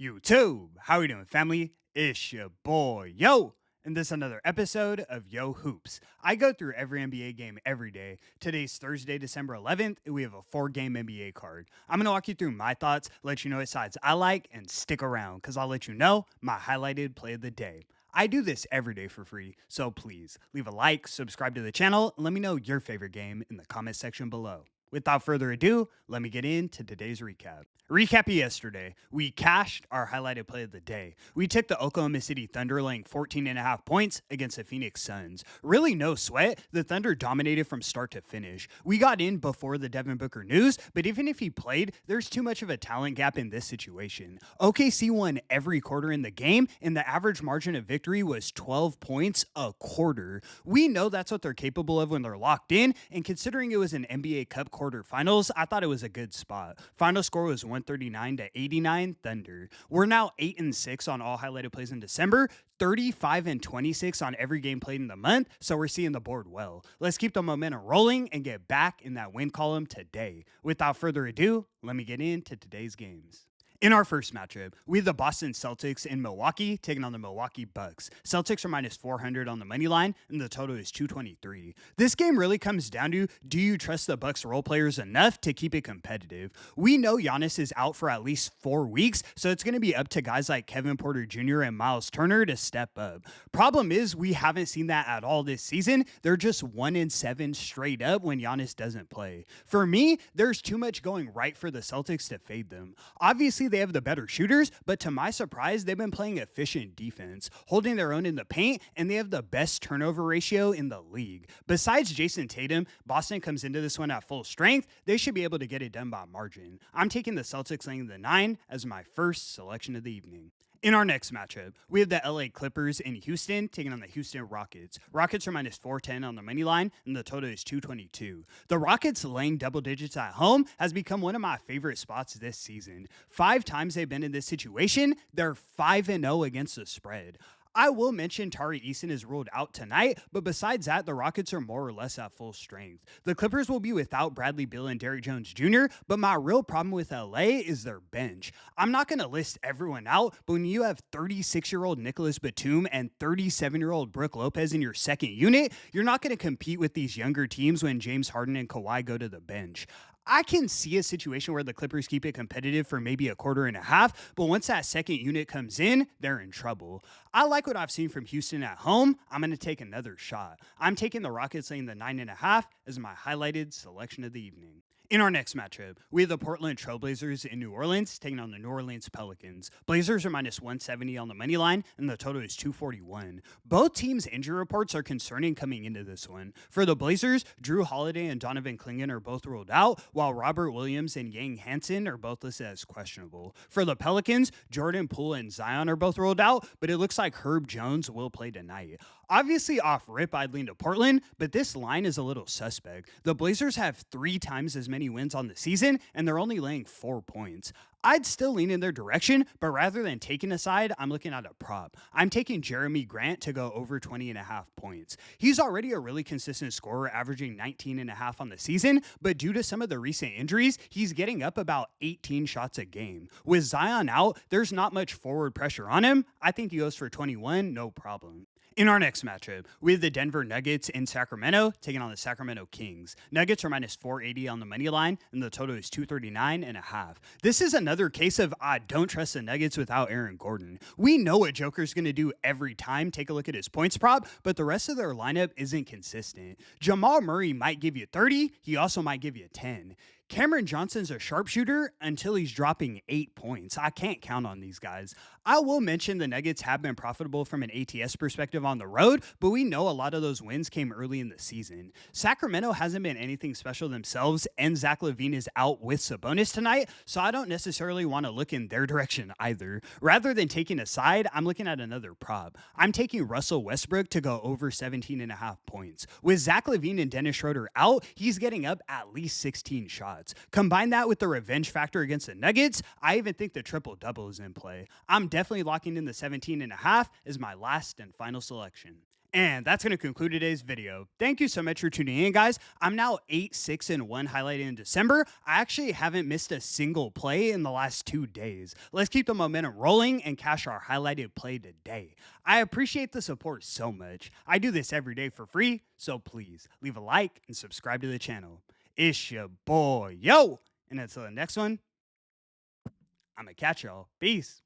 YouTube, how you doing, family? It's your boy, Yo, and this is another episode of YoHoops. I go through every NBA game every day. Today's Thursday, December 11th, and we have a 4-game NBA card. I'm going to walk you through my thoughts, let you know what sides I like, and stick around, because I'll let you know my highlighted play of the day. I do this every day for free, so please leave a like, subscribe to the channel, and let me know your favorite game in the comment section below. Without further ado, let me get into today's recap. Recap yesterday, we cashed our highlighted play of the day. We took the Oklahoma City Thunder laying 14.5 points against the Phoenix Suns. Really no sweat, the Thunder dominated from start to finish. We got in before the Devin Booker news, but even if he played, there's too much of a talent gap in this situation. OKC won every quarter in the game, and the average margin of victory was 12 points a quarter. We know that's what they're capable of when they're locked in, and considering it was an NBA Cup quarterfinals, I thought it was a good spot. Final score was 139 to 89 Thunder. We're now 8-6 on all highlighted plays in December, 35-26 on every game played in the month, so we're seeing the board well. Let's keep the momentum rolling and get back in that win column today. Without further ado, let me get into today's games. In our first matchup, we have the Boston Celtics in Milwaukee taking on the Milwaukee Bucks. Celtics are minus 400 on the money line, and the total is 223. This game really comes down to, do you trust the Bucks role players enough to keep it competitive? We know Giannis is out for at least 4 weeks, so it's going to be up to guys like Kevin Porter Jr. and Miles Turner to step up. Problem is, we haven't seen that at all this season. They're just 1-7 straight up when Giannis doesn't play. For me, there's too much going right for the Celtics to fade them. Obviously, they have the better shooters, but to my surprise, they've been playing efficient defense, holding their own in the paint, and they have the best turnover ratio in the league. Besides Jason Tatum, Boston comes into this one at full strength. They should be able to get it done by margin. I'm taking the Celtics laying the 9 as my first selection of the evening. In our next matchup, we have the LA Clippers in Houston taking on the Houston Rockets. Rockets are minus 410 on the money line, and the total is 222. The Rockets laying double digits at home has become one of my favorite spots this season. 5 times they've been in this situation, they're 5-0 against the spread. I will mention Tari Eason is ruled out tonight, but besides that, the Rockets are more or less at full strength. The Clippers will be without Bradley Beal and Derrick Jones Jr., but my real problem with LA is their bench. I'm not going to list everyone out, but when you have 36-year-old Nicholas Batum and 37-year-old Brook Lopez in your second unit, you're not going to compete with these younger teams when James Harden and Kawhi go to the bench. I can see a situation where the Clippers keep it competitive for maybe a quarter and a half, but once that second unit comes in, they're in trouble. I like what I've seen from Houston at home. I'm going to take another shot. I'm taking the Rockets laying the 9.5 as my highlighted selection of the evening. In our next matchup, we have the Portland Trailblazers in New Orleans taking on the New Orleans Pelicans. Blazers are minus 170 on the money line, and the total is 241. Both teams' injury reports are concerning coming into this one. For the Blazers, Drew Holiday and Donovan Clingan are both ruled out, while Robert Williams and Yang Hansen are both listed as questionable. For the Pelicans, Jordan Poole and Zion are both ruled out, but it looks like Herb Jones will play tonight. Obviously, off rip, I'd lean to Portland, but this line is a little suspect. The Blazers have 3 times as many wins on the season, and they're only laying 4 points. I'd still lean in their direction, but rather than taking a side, I'm looking at a prop. I'm taking Jeremy Grant to go over 20.5 points. He's already a really consistent scorer, averaging 19.5 on the season, but due to some of the recent injuries, he's getting up about 18 shots a game. With Zion out, there's not much forward pressure on him. I think he goes for 21, no problem. In our next matchup, we have the Denver Nuggets in Sacramento taking on the Sacramento Kings. Nuggets are minus 480 on the money line, and the total is 239.5. This is another case of I don't trust the Nuggets without Aaron Gordon. We know what Joker's going to do every time. Take a look at his points prop, but the rest of their lineup isn't consistent. Jamal Murray might give you 30. He also might give you 10. Cameron Johnson's a sharpshooter until he's dropping 8 points. I can't count on these guys. I will mention the Nuggets have been profitable from an ATS perspective on the road, but we know a lot of those wins came early in the season. Sacramento hasn't been anything special themselves, and Zach LaVine is out with Sabonis tonight, so I don't necessarily want to look in their direction either. Rather than taking a side, I'm looking at another prop. I'm taking Russell Westbrook to go over 17.5 points. With Zach LaVine and Dennis Schroeder out, he's getting up at least 16 shots. Combine that with the revenge factor against the Nuggets, I even think the triple-double is in play. I'm definitely locking in the 17.5 as my last and final selection. And that's going to conclude today's video. Thank you so much for tuning in, guys. I'm now 8-6-1 highlighted in December. I actually haven't missed a single play in the last 2 days. Let's keep the momentum rolling and cash our highlighted play today. I appreciate the support so much. I do this every day for free, so please leave a like and subscribe to the channel. It's your boy, Yo! And until the next one, I'm going to catch y'all. Peace.